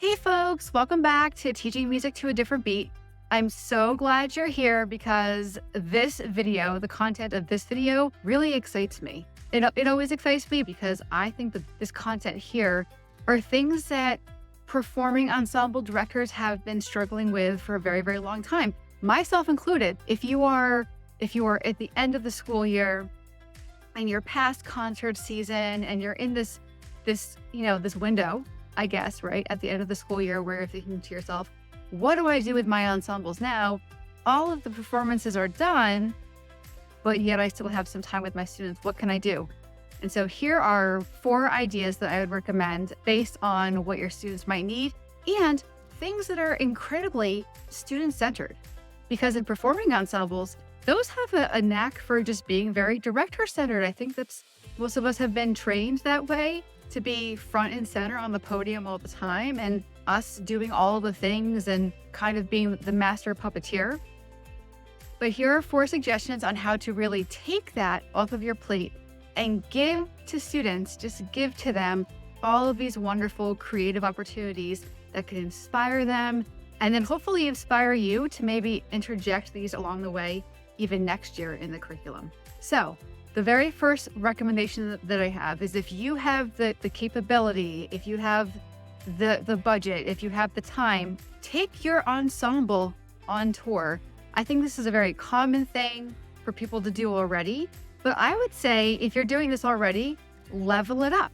Hey folks, welcome back to Teaching Music to a Different Beat. I'm so glad you're here because this video, the content of this video really excites me. It always excites me because I think that this content here are things that performing ensemble directors have been struggling with for a very, very long time, myself included. If you are at the end of the school year and you're past concert season and you're in this window, I guess, right, at the end of the school year where you're thinking to yourself, what do I do with my ensembles now? All of the performances are done, but yet I still have some time with my students. What can I do? And so here are 4 ideas that I would recommend based on what your students might need and things that are incredibly student-centered. Because in performing ensembles, those have a knack for just being very director-centered. I think that's most of us have been trained that way, to be front and center on the podium all the time, and us doing all the things and kind of being the master puppeteer. But here are 4 suggestions on how to really take that off of your plate and give to students, just give to them all of these wonderful creative opportunities that can inspire them and then hopefully inspire you to maybe interject these along the way even next year in the curriculum. So the very first recommendation that I have is if you have the capability, if you have the budget, if you have the time, take your ensemble on tour. I think this is a very common thing for people to do already, but I would say if you're doing this already, level it up.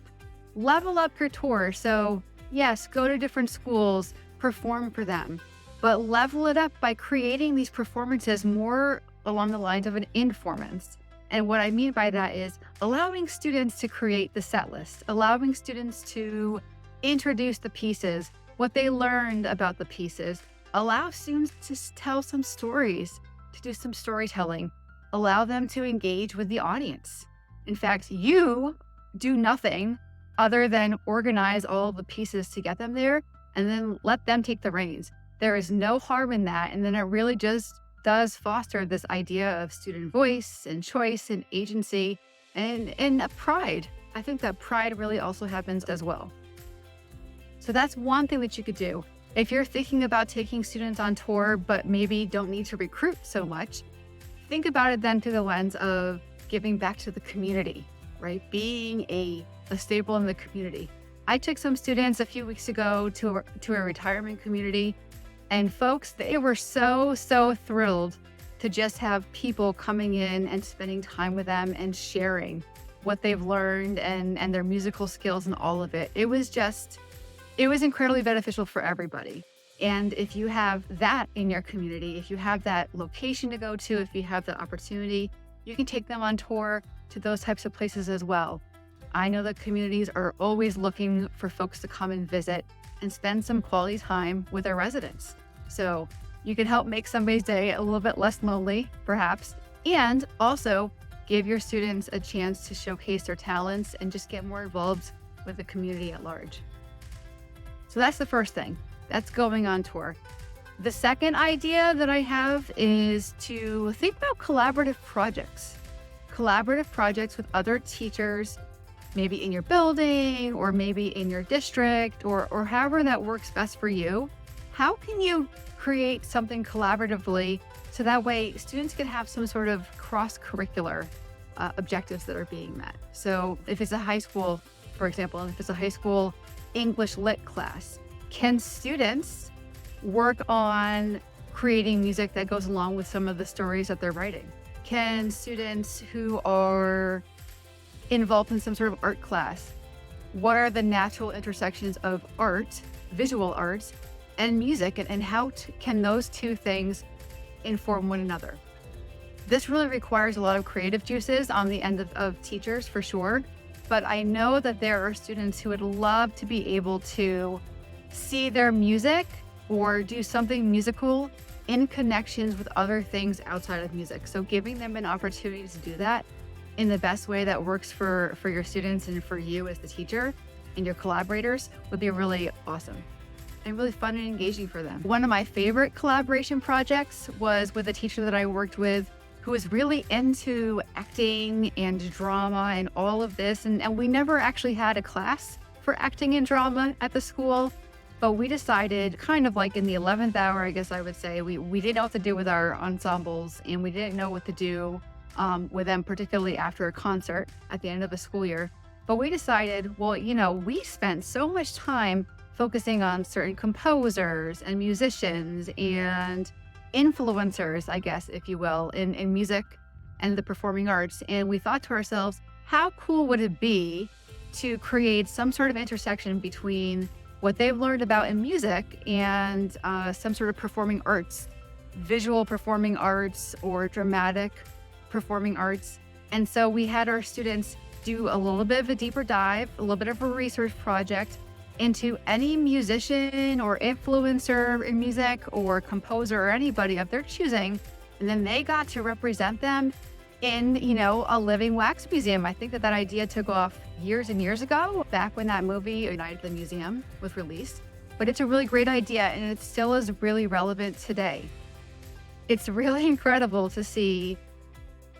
Level up your tour. So yes, go to different schools, perform for them, but level it up by creating these performances more along the lines of an informance. And what I mean by that is allowing students to create the set list, allowing students to introduce the pieces, what they learned about the pieces, allow students to tell some stories, to do some storytelling, allow them to engage with the audience. In fact, you do nothing other than organize all the pieces to get them there and then let them take the reins. There is no harm in that. And then it really just does foster this idea of student voice and choice and agency and pride. I think that pride really also happens as well. So that's one thing that you could do. If you're thinking about taking students on tour, but maybe don't need to recruit so much, think about it then through the lens of giving back to the community, right? Being a staple in the community. I took some students a few weeks ago to a retirement community. And folks, they were so thrilled to just have people coming in and spending time with them and sharing what they've learned and their musical skills and all of it. It was incredibly beneficial for everybody. And if you have that in your community, if you have that location to go to, if you have the opportunity, you can take them on tour to those types of places as well. I know that communities are always looking for folks to come and visit and spend some quality time with their residents. So you can help make somebody's day a little bit less lonely, perhaps, and also give your students a chance to showcase their talents and just get more involved with the community at large. So that's the first thing. That's going on tour. The second idea that I have is to think about collaborative projects. Collaborative projects with other teachers, maybe in your building or maybe in your district or however that works best for you. How can you create something collaboratively so that way students can have some sort of cross-curricular objectives that are being met? So if it's a high school, for example, if it's a high school English lit class, can students work on creating music that goes along with some of the stories that they're writing? Can students who are involved in some sort of art class, what are the natural intersections of art, visual arts, and music, and how can those two things inform one another? This really requires a lot of creative juices on the end of teachers for sure, but I know that there are students who would love to be able to see their music or do something musical in connections with other things outside of music. So giving them an opportunity to do that in the best way that works for your students and for you as the teacher and your collaborators would be really awesome and really fun and engaging for them. One of my favorite collaboration projects was with a teacher that I worked with who was really into acting and drama and all of this. And we never actually had a class for acting and drama at the school. But we decided kind of like in the 11th hour, I guess I would say, we didn't know what to do with our ensembles, and we didn't know what to do with them, particularly after a concert at the end of the school year. But we decided, well, we spent so much time focusing on certain composers and musicians and influencers, I guess, if you will, in music and the performing arts. And we thought to ourselves, how cool would it be to create some sort of intersection between what they've learned about in music and some sort of performing arts, visual performing arts or dramatic performing arts. And so we had our students do a little bit of a deeper dive, a little bit of a research project into any musician or influencer in music or composer or anybody of their choosing. And then they got to represent them in, a living wax museum. I think that idea took off years and years ago, back when that movie, United the Museum, was released. But it's a really great idea, and it still is really relevant today. It's really incredible to see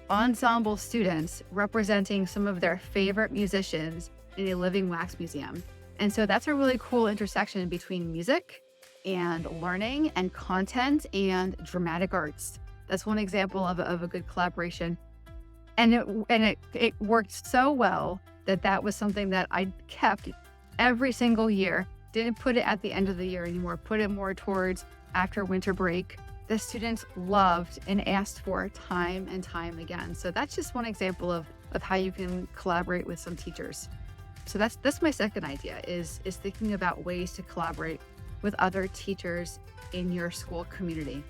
ensemble students representing some of their favorite musicians in a living wax museum. And so that's a really cool intersection between music and learning and content and dramatic arts. That's one example of a good collaboration. And it worked so well that was something that I kept every single year. Didn't put it at the end of the year anymore, put it more towards after winter break. The students loved and asked for time and time again. So that's just one example of how you can collaborate with some teachers. So that's my second idea is thinking about ways to collaborate with other teachers in your school community.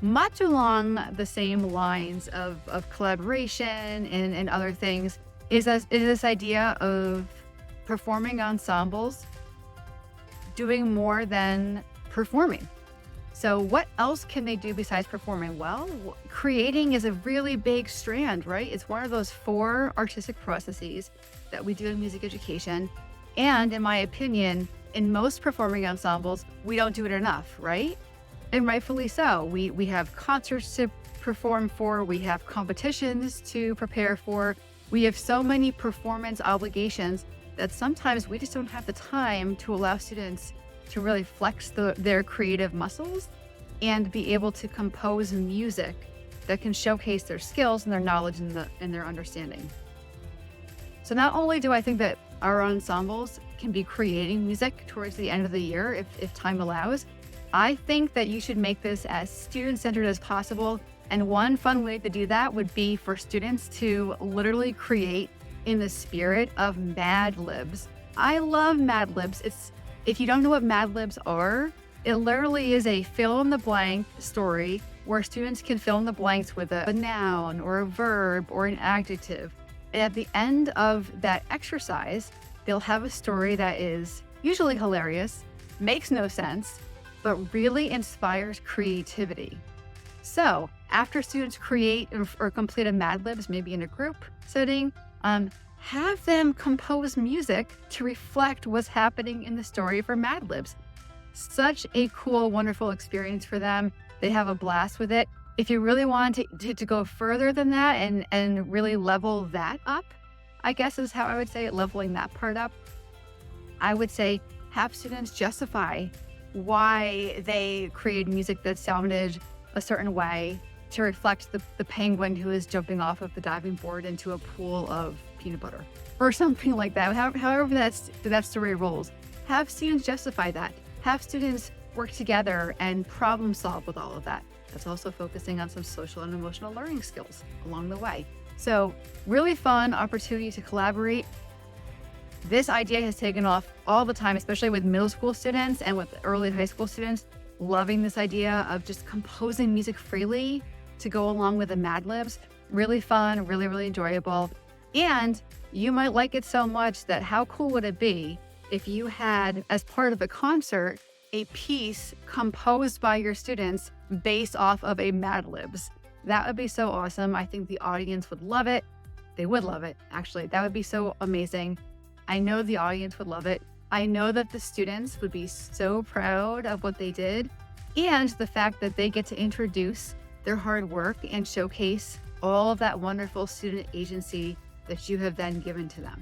Much along the same lines of collaboration and other things is this idea of performing ensembles doing more than performing. So what else can they do besides performing? Well, creating is a really big strand, right? It's one of those 4 artistic processes that we do in music education. And in my opinion, in most performing ensembles, we don't do it enough, right? And rightfully so. We have concerts to perform for, we have competitions to prepare for. We have so many performance obligations that sometimes we just don't have the time to allow students to really flex their creative muscles and be able to compose music that can showcase their skills and their knowledge and their understanding. So not only do I think that our ensembles can be creating music towards the end of the year if time allows, I think that you should make this as student-centered as possible. And one fun way to do that would be for students to literally create in the spirit of Mad Libs. I love Mad Libs. If you don't know what Mad Libs are, it literally is a fill-in-the-blank story where students can fill in the blanks with a noun or a verb or an adjective. And at the end of that exercise, they'll have a story that is usually hilarious, makes no sense, but really inspires creativity. So after students create or complete a Mad Libs, maybe in a group setting, have them compose music to reflect what's happening in the story for Mad Libs. Such a cool, wonderful experience for them. They have a blast with it. If you really want to go further than that and really level that up, I guess is how I would say it, leveling that part up, I would say have students justify why they created music that sounded a certain way to reflect the penguin who is jumping off of the diving board into a pool of peanut butter or something like that. However that story rolls, have students justify that. Have students work together and problem solve with all of that. That's also focusing on some social and emotional learning skills along the way. So really fun opportunity to collaborate. This idea has taken off all the time, especially with middle school students and with early high school students, loving this idea of just composing music freely to go along with the Mad Libs. Really fun, really, really enjoyable. And you might like it so much that how cool would it be if you had, as part of a concert, a piece composed by your students based off of a Mad Libs? That would be so awesome. I think the audience would love it. They would love it, actually. That would be so amazing. I know the audience would love it. I know that the students would be so proud of what they did and the fact that they get to introduce their hard work and showcase all of that wonderful student agency that you have then given to them.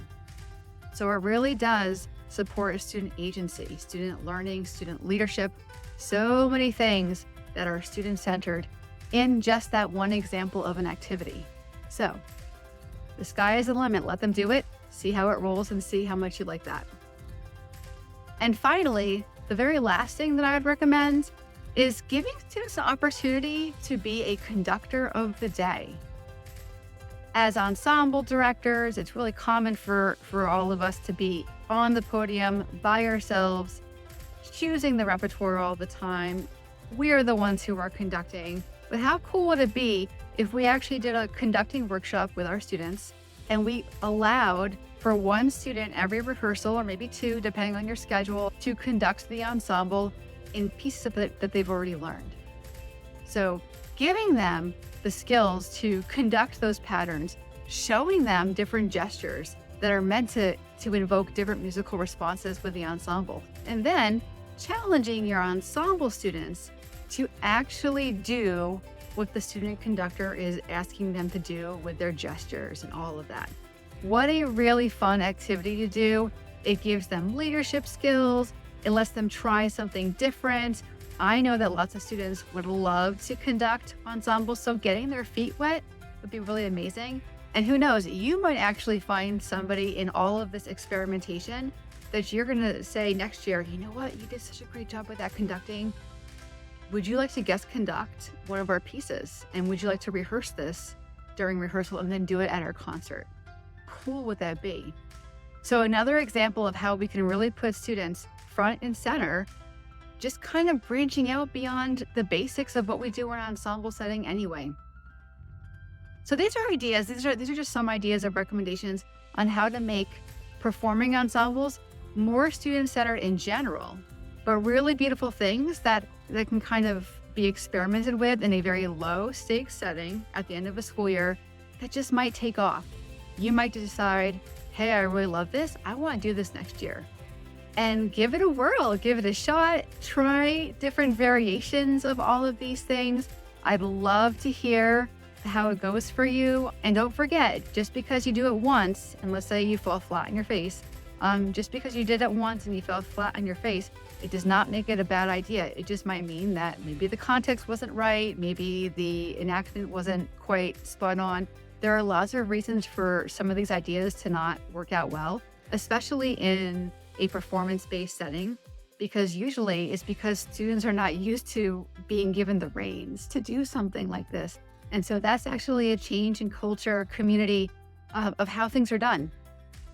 So it really does support student agency, student learning, student leadership, so many things that are student-centered in just that one example of an activity. So the sky is the limit. Let them do it, see how it rolls, and see how much you like that. And finally, the very last thing that I would recommend is giving students an opportunity to be a conductor of the day. As ensemble directors, it's really common for all of us to be on the podium by ourselves, choosing the repertoire all the time. We are the ones who are conducting. But how cool would it be if we actually did a conducting workshop with our students and we allowed for one student every rehearsal, or maybe two, depending on your schedule, to conduct the ensemble in pieces of it that they've already learned. So giving them the skills to conduct those patterns, showing them different gestures that are meant to invoke different musical responses with the ensemble, and then challenging your ensemble students to actually do what the student conductor is asking them to do with their gestures and all of that. What a really fun activity to do. It gives them leadership skills. It lets them try something different. I know that lots of students would love to conduct ensembles, so getting their feet wet would be really amazing. And who knows, you might actually find somebody in all of this experimentation that you're going to say next year, you know what, you did such a great job with that conducting. Would you like to guest conduct one of our pieces? And would you like to rehearse this during rehearsal and then do it at our concert? Cool would that be? So another example of how we can really put students front and center, just kind of branching out beyond the basics of what we do in an ensemble setting anyway. So these are ideas. These are just some ideas of recommendations on how to make performing ensembles more student-centered in general, but really beautiful things that can kind of be experimented with in a very low stakes setting at the end of a school year that just might take off. You might decide, hey, I really love this. I want to do this next year. And give it a whirl, give it a shot, try different variations of all of these things. I'd love to hear how it goes for you. And don't forget, just because you do it once, and let's say you fall flat on your face, just because you did it once and you fell flat on your face, it does not make it a bad idea. It just might mean that maybe the context wasn't right, maybe the enactment wasn't quite spot on. There are lots of reasons for some of these ideas to not work out well, especially in a performance-based setting, because usually it's because students are not used to being given the reins to do something like this. And so that's actually a change in culture, community of how things are done.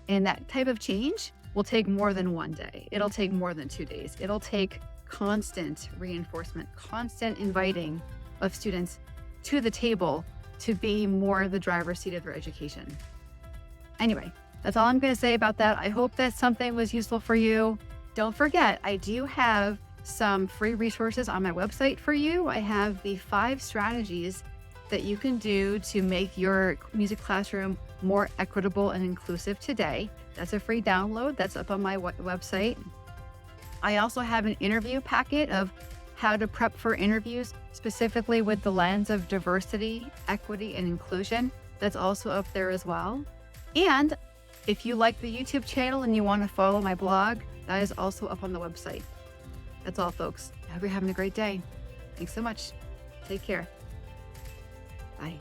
And that type of change will take more than one day. It'll take more than 2 days. It'll take constant reinforcement, constant inviting of students to the table to be more the driver's seat of their education. Anyway, that's all I'm going to say about that. I hope that something was useful for you. Don't forget, I do have some free resources on my website for you. I have the 5 strategies that you can do to make your music classroom more equitable and inclusive today. That's a free download that's up on my website. I also have an interview packet of how to prep for interviews, specifically with the lens of diversity, equity, and inclusion. That's also up there as well. And if you like the YouTube channel and you want to follow my blog, that is also up on the website. That's all, folks. I hope you're having a great day. Thanks so much. Take care. Bye.